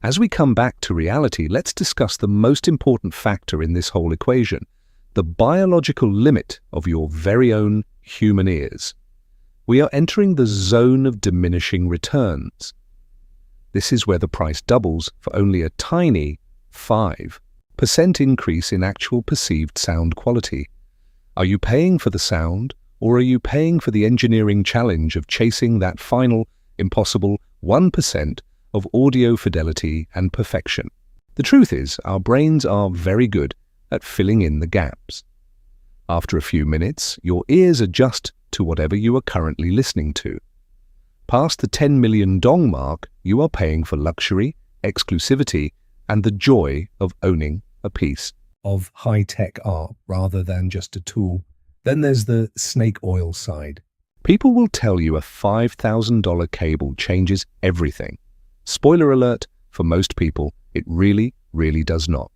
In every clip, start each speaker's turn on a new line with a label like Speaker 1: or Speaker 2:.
Speaker 1: As we come back to reality, let's discuss the most important factor in this whole equation, the biological limit of your very own human ears. We are entering the zone of diminishing returns. This is where the price doubles for only a tiny 5% increase in actual perceived sound quality. Are you paying for the sound, or are you paying for the engineering challenge of chasing that final, impossible 1% of audio fidelity and perfection? The truth is, our brains are very good at filling in the gaps. After a few minutes, your ears adjust to whatever you are currently listening to. Past the 10 million dong mark, you are paying for luxury, exclusivity, and the joy of owning a piece of high-tech art rather than just a tool. Then there's the snake oil side. People will tell you a $5,000 cable changes everything. Spoiler alert, for most people, it really, really does not.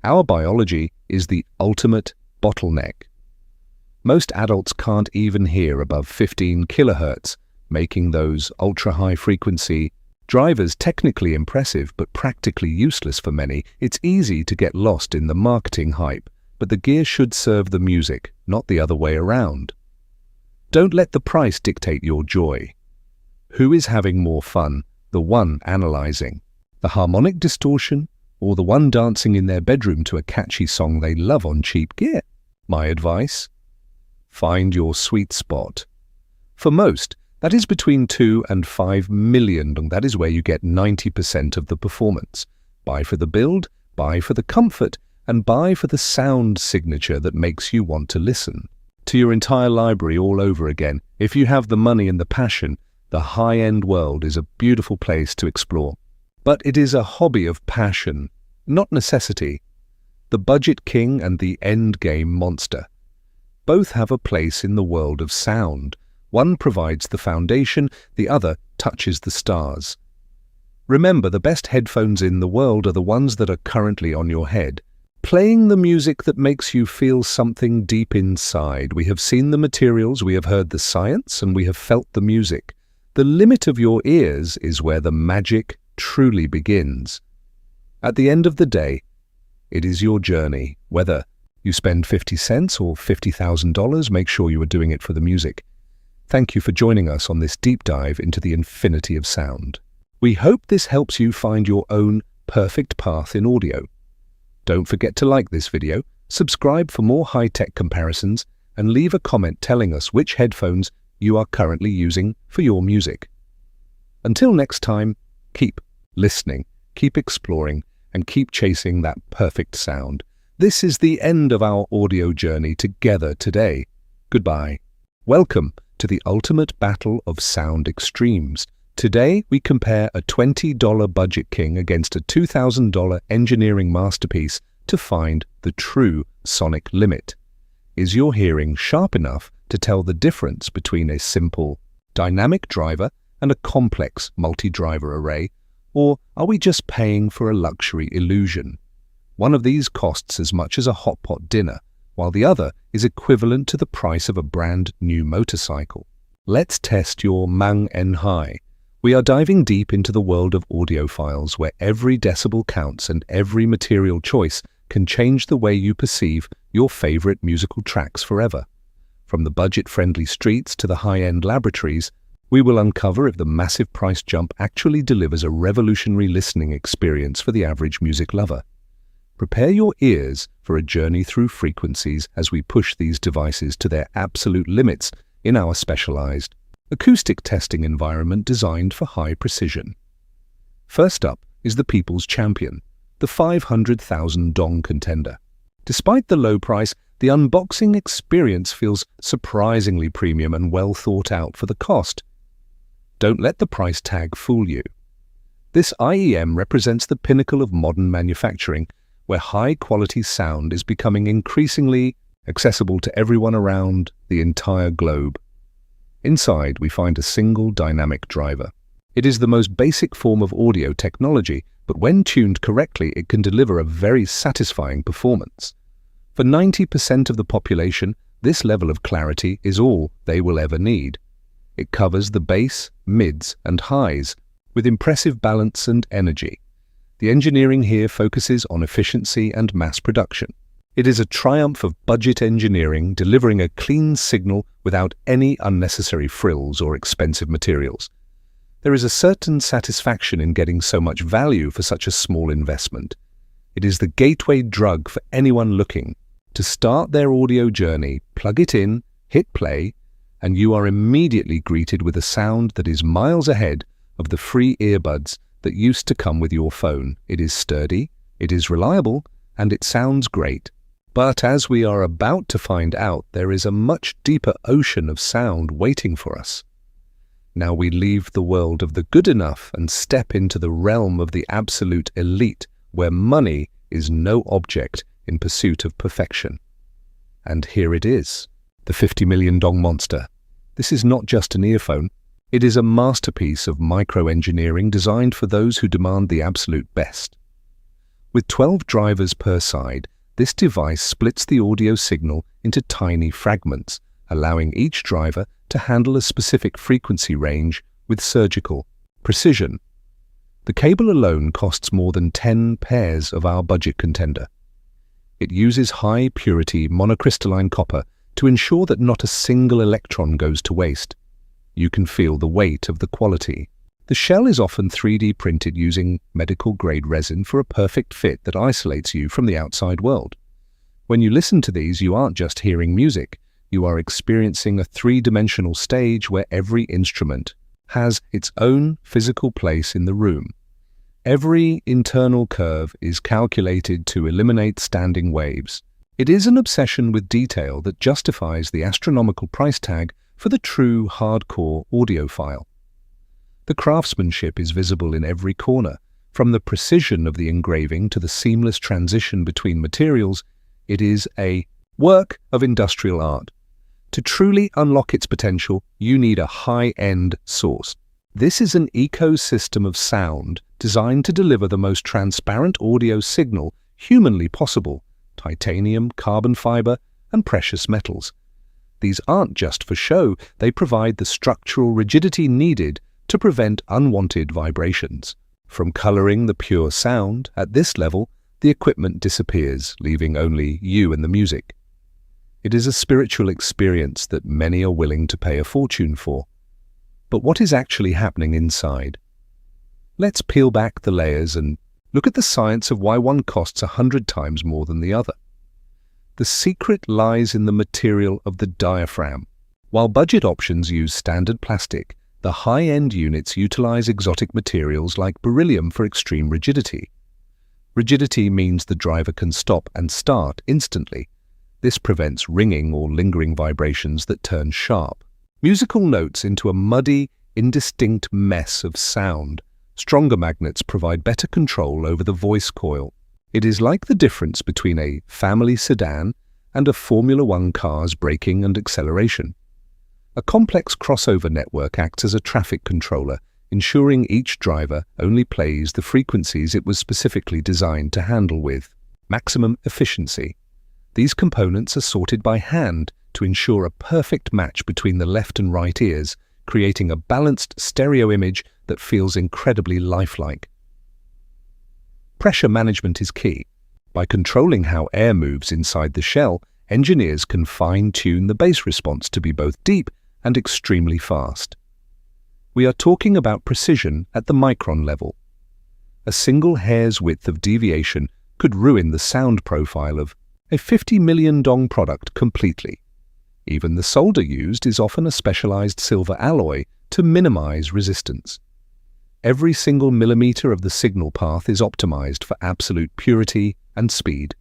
Speaker 1: Our biology is the ultimate bottleneck. Most adults can't even hear above 15 kilohertz, making those ultra-high frequency drivers technically impressive but practically useless for many. It's easy to get lost in the marketing hype, but the gear should serve the music, not the other way around. Don't let the price dictate your joy. Who is having more fun, the one analyzing the harmonic distortion, or the one dancing in their bedroom to a catchy song they love on cheap gear? My advice? Find your sweet spot. For most, that is between 2 and 5 million, and that is where you get 90% of the performance. Buy for the build, buy for the comfort, and buy for the sound signature that makes you want to listen to your entire library all over again. If you have the money and the passion, the high-end world is a beautiful place to explore. But it is a hobby of passion, not necessity. The budget king and the endgame monster both have a place in the world of sound. One provides the foundation, the other touches the stars. Remember, the best headphones in the world are the ones that are currently on your head, playing the music that makes you feel something deep inside. We have seen the materials, we have heard the science, and we have felt the music. The limit of your ears is where the magic truly begins. At the end of the day, it is your journey. Whether you spend 50 cents or $50,000, make sure you are doing it for the music. Thank you for joining us on this deep dive into the infinity of sound. We hope this helps you find your own perfect path in audio. Don't forget to like this video, subscribe for more high-tech comparisons, and leave a comment telling us which headphones you are currently using for your music. Until next time, keep listening, keep exploring, and keep chasing that perfect sound. This is the end of our audio journey together today. Goodbye. Welcome to the ultimate battle of sound extremes. Today, we compare a $20 budget king against a $2,000 engineering masterpiece to find the true sonic limit. Is your hearing sharp enough to tell the difference between a simple dynamic driver and a complex multi-driver array, or are we just paying for a luxury illusion? One of these costs as much as a hot pot dinner, while the other is equivalent to the price of a brand new motorcycle. Let's test your Mang En Hai. We are diving deep into the world of audiophiles, where every decibel counts and every material choice can change the way you perceive your favorite musical tracks forever. From the budget-friendly streets to the high-end laboratories, we will uncover if the massive price jump actually delivers a revolutionary listening experience for the average music lover. Prepare your ears for a journey through frequencies as we push these devices to their absolute limits in our specialized acoustic testing environment designed for high precision. First up is the people's champion, the 500,000 dong contender. Despite the low price, the unboxing experience feels surprisingly premium and well thought out for the cost. Don't let the price tag fool you. This IEM represents the pinnacle of modern manufacturing, where high-quality sound is becoming increasingly accessible to everyone around the entire globe. Inside, we find a single dynamic driver. It is the most basic form of audio technology, but when tuned correctly, it can deliver a very satisfying performance. For 90% of the population, this level of clarity is all they will ever need. It covers the bass, mids, and highs with impressive balance and energy. The engineering here focuses on efficiency and mass production. It is a triumph of budget engineering, delivering a clean signal without any unnecessary frills or expensive materials. There is a certain satisfaction in getting so much value for such a small investment. It is the gateway drug for anyone looking to start their audio journey. Plug it in, hit play, and you are immediately greeted with a sound that is miles ahead of the free earbuds that used to come with your phone. It is sturdy, it is reliable, and it sounds great. But as we are about to find out, there is a much deeper ocean of sound waiting for us. Now we leave the world of the good enough and step into the realm of the absolute elite, where money is no object in pursuit of perfection. And here it is, the 50 million dong monster. This is not just an earphone. It is a masterpiece of micro-engineering designed for those who demand the absolute best. With 12 drivers per side, this device splits the audio signal into tiny fragments, allowing each driver to handle a specific frequency range with surgical precision. The cable alone costs more than 10 pairs of our budget contender. It uses high-purity monocrystalline copper to ensure that not a single electron goes to waste. You can feel the weight of the quality. The shell is often 3D printed using medical-grade resin for a perfect fit that isolates you from the outside world. When you listen to these, you aren't just hearing music. You are experiencing a three-dimensional stage where every instrument has its own physical place in the room. Every internal curve is calculated to eliminate standing waves. It is an obsession with detail that justifies the astronomical price tag for the true hardcore audiophile. The craftsmanship is visible in every corner. From the precision of the engraving to the seamless transition between materials, it is a work of industrial art. To truly unlock its potential, you need a high-end source. This is an ecosystem of sound designed to deliver the most transparent audio signal humanly possible: titanium, carbon fiber, and precious metals. These aren't just for show, they provide the structural rigidity needed to prevent unwanted vibrations. From coloring the pure sound, at this level, the equipment disappears, leaving only you and the music. It is a spiritual experience that many are willing to pay a fortune for. But what is actually happening inside? Let's peel back the layers and look at the science of why one costs 100 times more than the other. The secret lies in the material of the diaphragm. While budget options use standard plastic, the high-end units utilize exotic materials like beryllium for extreme rigidity. Rigidity means the driver can stop and start instantly. This prevents ringing or lingering vibrations that turn sharp musical notes into a muddy, indistinct mess of sound. Stronger magnets provide better control over the voice coil. It is like the difference between a family sedan and a Formula One car's braking and acceleration. A complex crossover network acts as a traffic controller, ensuring each driver only plays the frequencies it was specifically designed to handle with maximum efficiency. These components are sorted by hand to ensure a perfect match between the left and right ears, creating a balanced stereo image that feels incredibly lifelike. Pressure management is key. By controlling how air moves inside the shell, engineers can fine-tune the bass response to be both deep and extremely fast. We are talking about precision at the micron level. A single hair's width of deviation could ruin the sound profile of a 50 million dong product completely. Even the solder used is often a specialized silver alloy to minimize resistance. Every single millimeter of the signal path is optimized for absolute purity and speed.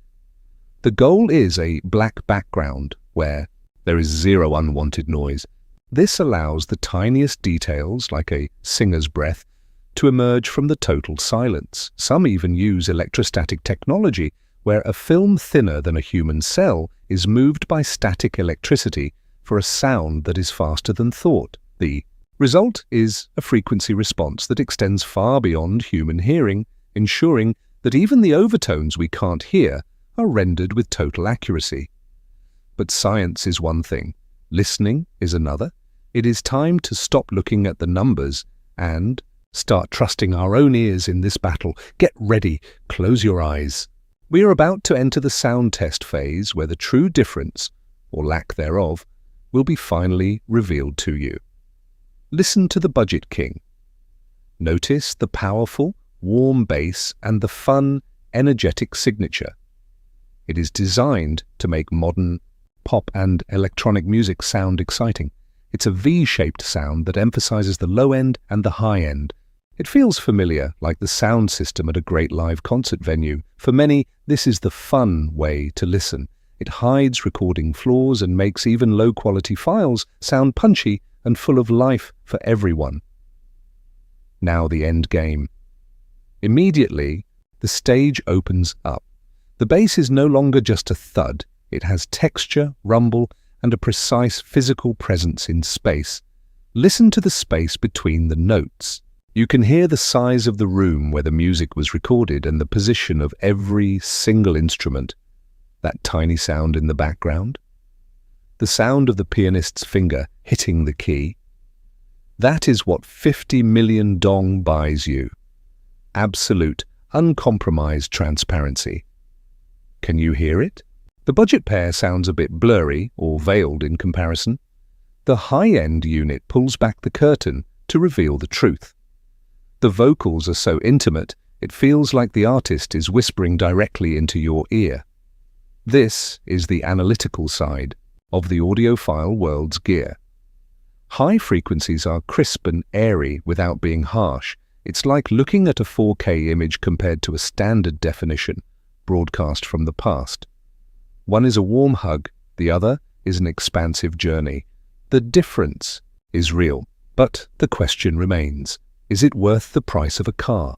Speaker 1: The goal is a black background where there is zero unwanted noise. This allows the tiniest details, like a singer's breath, to emerge from the total silence. Some even use electrostatic technology, where a film thinner than a human cell is moved by static electricity for a sound that is faster than thought. The result is a frequency response that extends far beyond human hearing, ensuring that even the overtones we can't hear are rendered with total accuracy. But science is one thing, listening is another. It is time to stop looking at the numbers and start trusting our own ears in this battle. Get ready, close your eyes. We are about to enter the sound test phase where the true difference, or lack thereof, will be finally revealed to you. Listen to the Budget King. Notice the powerful, warm bass and the fun, energetic signature. It is designed to make modern pop and electronic music sound exciting. It's a V-shaped sound that emphasizes the low end and the high end. It feels familiar, like the sound system at a great live concert venue. For many, this is the fun way to listen. It hides recording flaws and makes even low-quality files sound punchy and full of life for everyone. Now the end game. Immediately, the stage opens up. The bass is no longer just a thud. It has texture, rumble, and a precise physical presence in space. Listen to the space between the notes. You can hear the size of the room where the music was recorded and the position of every single instrument. That tiny sound in the background. The sound of the pianist's finger hitting the key. That is what 50 million dong buys you. Absolute, uncompromised transparency. Can you hear it? The budget pair sounds a bit blurry or veiled in comparison. The high-end unit pulls back the curtain to reveal the truth. The vocals are so intimate, it feels like the artist is whispering directly into your ear. This is the analytical side of the audiophile world's gear. High frequencies are crisp and airy without being harsh. It's like looking at a 4K image compared to a standard definition, broadcast from the past. One is a warm hug, the other is an expansive journey. The difference is real, but the question remains, is it worth the price of a car?